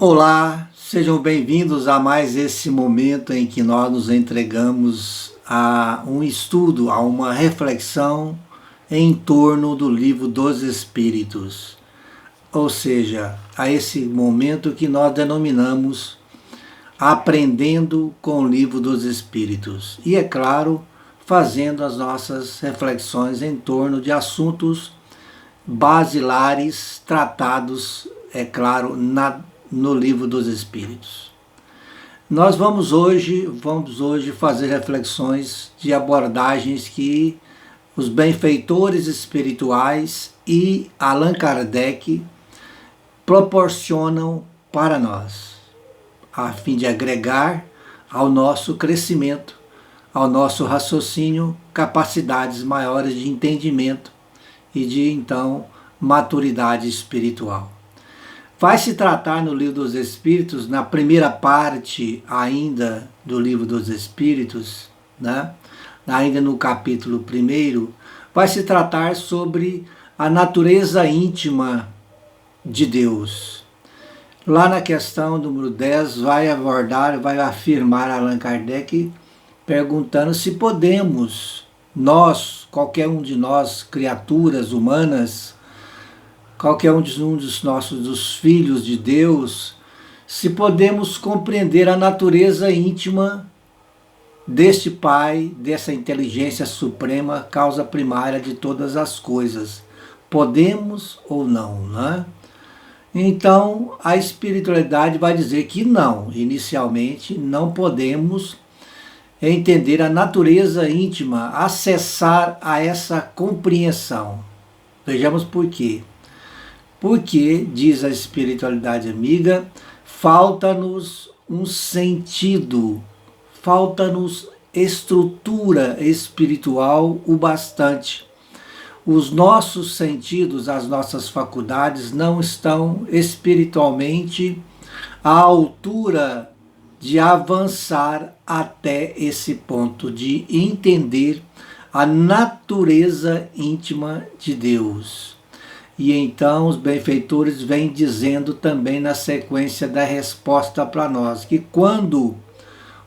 Olá, sejam bem-vindos a mais esse momento em que nós nos entregamos a um estudo, a uma reflexão em torno do Livro dos Espíritos, ou seja, a esse momento que nós denominamos Aprendendo com o Livro dos Espíritos. E, é claro, fazendo as nossas reflexões em torno de assuntos basilares tratados, é claro, no Livro dos Espíritos. Nós vamos hoje fazer reflexões de abordagens que os benfeitores espirituais e Allan Kardec proporcionam para nós, a fim de agregar ao nosso crescimento, ao nosso raciocínio, capacidades maiores de entendimento e de, então, maturidade espiritual. Vai se tratar no Livro dos Espíritos, na primeira parte ainda do Livro dos Espíritos, né? Ainda no capítulo 1, vai se tratar sobre a natureza íntima de Deus. Lá na questão número 10 vai afirmar Allan Kardec, perguntando se podemos, nós, qualquer um de nós, criaturas humanas, qualquer um dos filhos de Deus, se podemos compreender a natureza íntima deste Pai, dessa inteligência suprema, causa primária de todas as coisas. Podemos ou não, né? Então, a espiritualidade vai dizer que não, inicialmente não podemos entender a natureza íntima, acessar a essa compreensão. Vejamos por quê. Porque, diz a espiritualidade amiga, falta-nos um sentido, falta-nos estrutura espiritual o bastante. Os nossos sentidos, as nossas faculdades não estão espiritualmente à altura de avançar até esse ponto, de entender a natureza íntima de Deus. E então os benfeitores vêm dizendo também na sequência da resposta para nós, que quando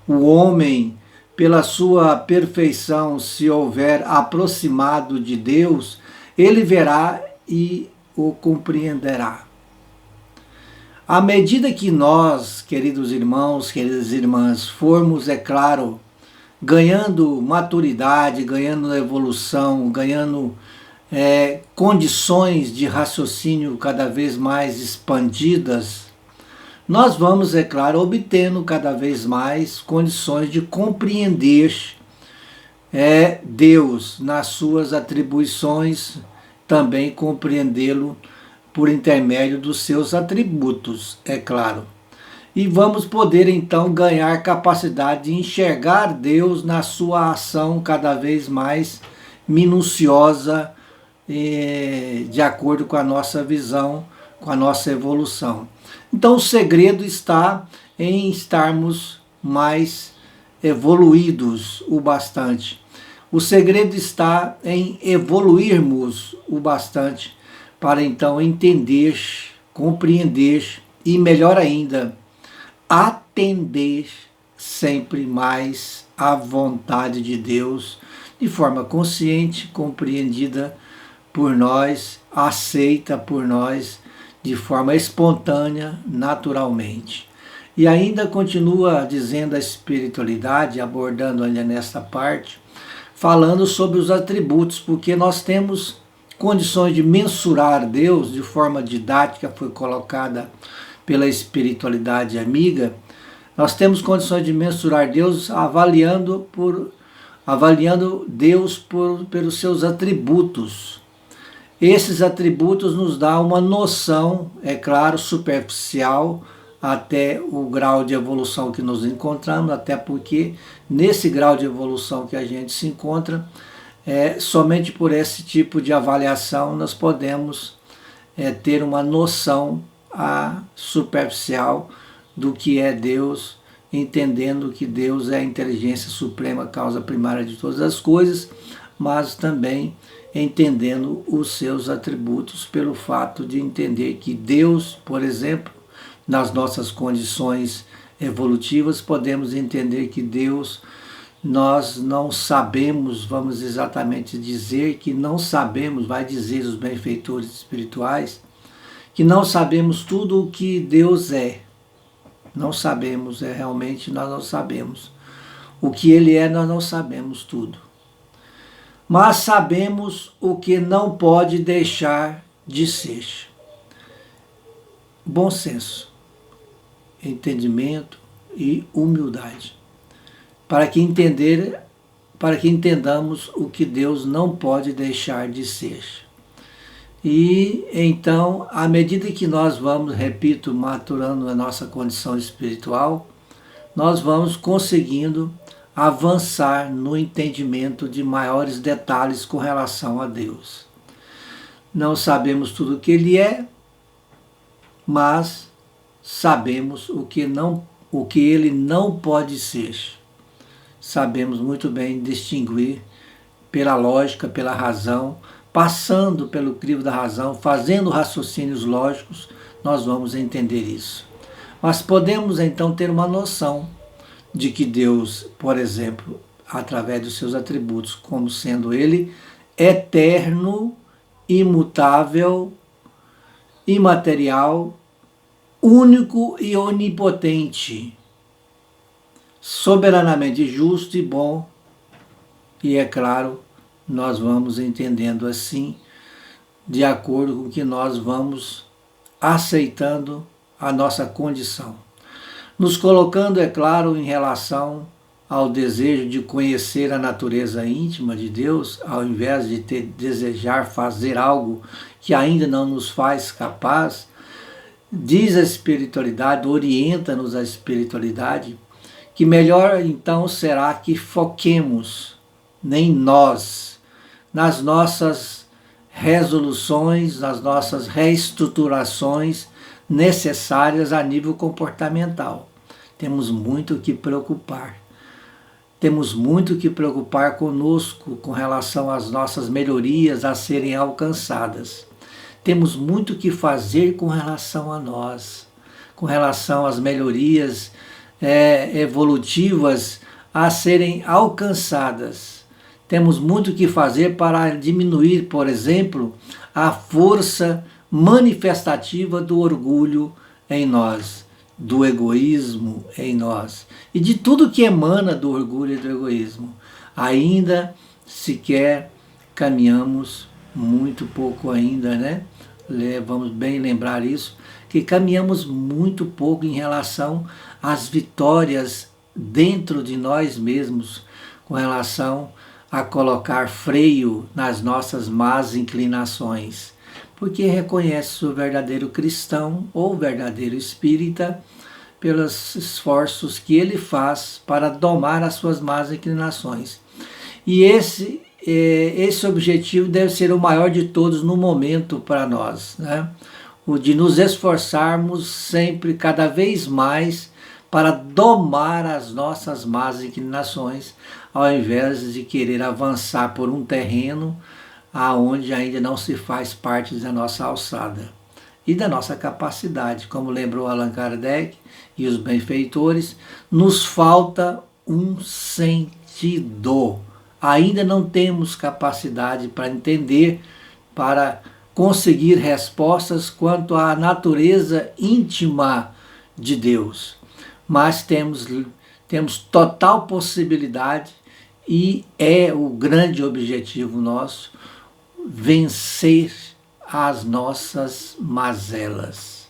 o homem, pela sua perfeição, se houver aproximado de Deus, ele verá e o compreenderá. À medida que nós, queridos irmãos, queridas irmãs, formos, é claro, ganhando maturidade, ganhando evolução, ganhando condições de raciocínio cada vez mais expandidas, nós vamos, é claro, obtendo cada vez mais condições de compreender Deus nas suas atribuições, também compreendê-lo por intermédio dos seus atributos, é claro. E vamos poder então ganhar capacidade de enxergar Deus na sua ação cada vez mais minuciosa, de acordo com a nossa visão, com a nossa evolução. Então o segredo está em estarmos mais evoluídos o bastante. O segredo está em evoluirmos o bastante para então entender, compreender e, melhor ainda, atender sempre mais à vontade de Deus de forma consciente, compreendida por nós, aceita por nós de forma espontânea, naturalmente. E ainda continua dizendo a espiritualidade, abordando ainda nesta parte, falando sobre os atributos, porque nós temos condições de mensurar Deus de forma didática, foi colocada pela espiritualidade amiga. Nós temos condições de mensurar Deus avaliando Deus pelos seus atributos. Esses atributos nos dão uma noção, é claro, superficial, até o grau de evolução que nos encontramos, até porque nesse grau de evolução que a gente se encontra, somente por esse tipo de avaliação nós podemos ter uma noção superficial do que é Deus, entendendo que Deus é a inteligência suprema, causa primária de todas as coisas, mas também entendendo os seus atributos pelo fato de entender que Deus, por exemplo, nas nossas condições evolutivas, podemos entender que Deus, nós não sabemos, vamos exatamente dizer que não sabemos, vai dizer os benfeitores espirituais, que não sabemos tudo o que Deus é. Não sabemos, realmente nós não sabemos. O que Ele é, nós não sabemos tudo. Mas sabemos o que não pode deixar de ser. Bom senso, entendimento e humildade. Para que entendamos o que Deus não pode deixar de ser. E então, à medida que nós vamos, repito, maturando a nossa condição espiritual, nós vamos conseguindo avançar no entendimento de maiores detalhes com relação a Deus. Não sabemos tudo o que Ele é, mas sabemos o que Ele não pode ser. Sabemos muito bem distinguir pela lógica, pela razão, passando pelo crivo da razão, fazendo raciocínios lógicos, nós vamos entender isso. Mas podemos então ter uma noção de que Deus, por exemplo, através dos seus atributos, como sendo Ele eterno, imutável, imaterial, único e onipotente, soberanamente justo e bom, e é claro, nós vamos entendendo assim, de acordo com que nós vamos aceitando a nossa condição. Nos colocando, é claro, em relação ao desejo de conhecer a natureza íntima de Deus, ao invés de desejar fazer algo que ainda não nos faz capaz, diz a espiritualidade, orienta-nos a espiritualidade, que melhor então será que foquemos em nós, nas nossas resoluções, nas nossas reestruturações necessárias a nível comportamental. Temos muito que preocupar. Temos muito que preocupar conosco com relação às nossas melhorias a serem alcançadas. Temos muito que fazer com relação a nós, com relação às melhorias evolutivas a serem alcançadas. Temos muito que fazer para diminuir, por exemplo, a força manifestativa do orgulho em nós, do egoísmo em nós e de tudo que emana do orgulho e do egoísmo. Ainda sequer caminhamos muito pouco ainda, né? Vamos bem lembrar isso, que caminhamos muito pouco em relação às vitórias dentro de nós mesmos, com relação a colocar freio nas nossas más inclinações, porque reconhece o verdadeiro cristão ou verdadeiro espírita pelos esforços que ele faz para domar as suas más inclinações. E esse objetivo deve ser o maior de todos no momento para nós, né? O de nos esforçarmos sempre, cada vez mais, para domar as nossas más inclinações, ao invés de querer avançar por um terreno aonde ainda não se faz parte da nossa alçada e da nossa capacidade. Como lembrou Allan Kardec e os benfeitores, nos falta um sentido. Ainda não temos capacidade para entender, para conseguir respostas quanto à natureza íntima de Deus. Mas temos total possibilidade, e é o grande objetivo nosso, vencer as nossas mazelas.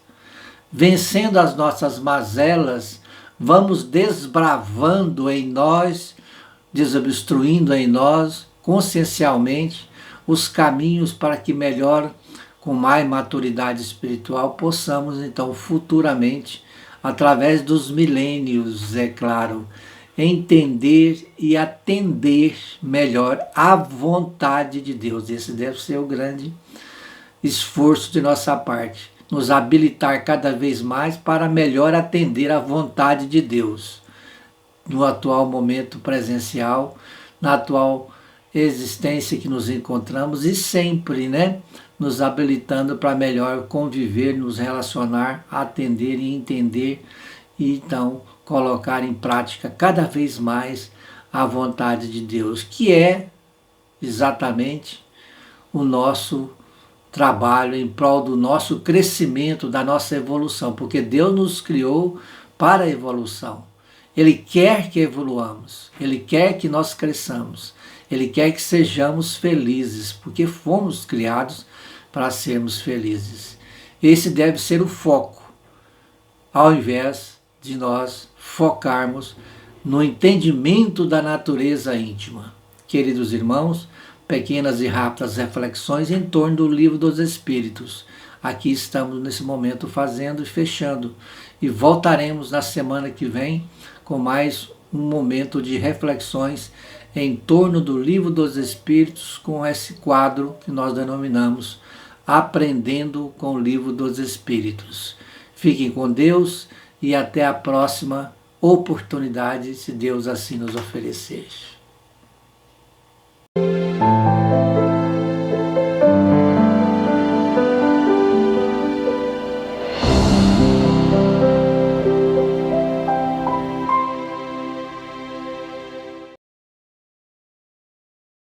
Vencendo as nossas mazelas, vamos desbravando em nós, desobstruindo em nós, consciencialmente, os caminhos para que melhor, com mais maturidade espiritual, possamos então futuramente, através dos milênios, é claro, entender e atender melhor à vontade de Deus. Esse deve ser o grande esforço de nossa parte, nos habilitar cada vez mais para melhor atender à vontade de Deus no atual momento presencial, na atual existência que nos encontramos e sempre, né, nos habilitando para melhor conviver, nos relacionar, atender e entender e então colocar em prática cada vez mais a vontade de Deus, que é exatamente o nosso trabalho em prol do nosso crescimento, da nossa evolução, porque Deus nos criou para a evolução. Ele quer que evoluamos, Ele quer que nós cresçamos, Ele quer que sejamos felizes, porque fomos criados para sermos felizes. Esse deve ser o foco, ao invés de nós focarmos no entendimento da natureza íntima. Queridos irmãos, pequenas e rápidas reflexões em torno do Livro dos Espíritos. Aqui estamos nesse momento fazendo e fechando. E voltaremos na semana que vem com mais um momento de reflexões em torno do Livro dos Espíritos, com esse quadro que nós denominamos Aprendendo com o Livro dos Espíritos. Fiquem com Deus e até a próxima oportunidade, se Deus assim nos oferecer.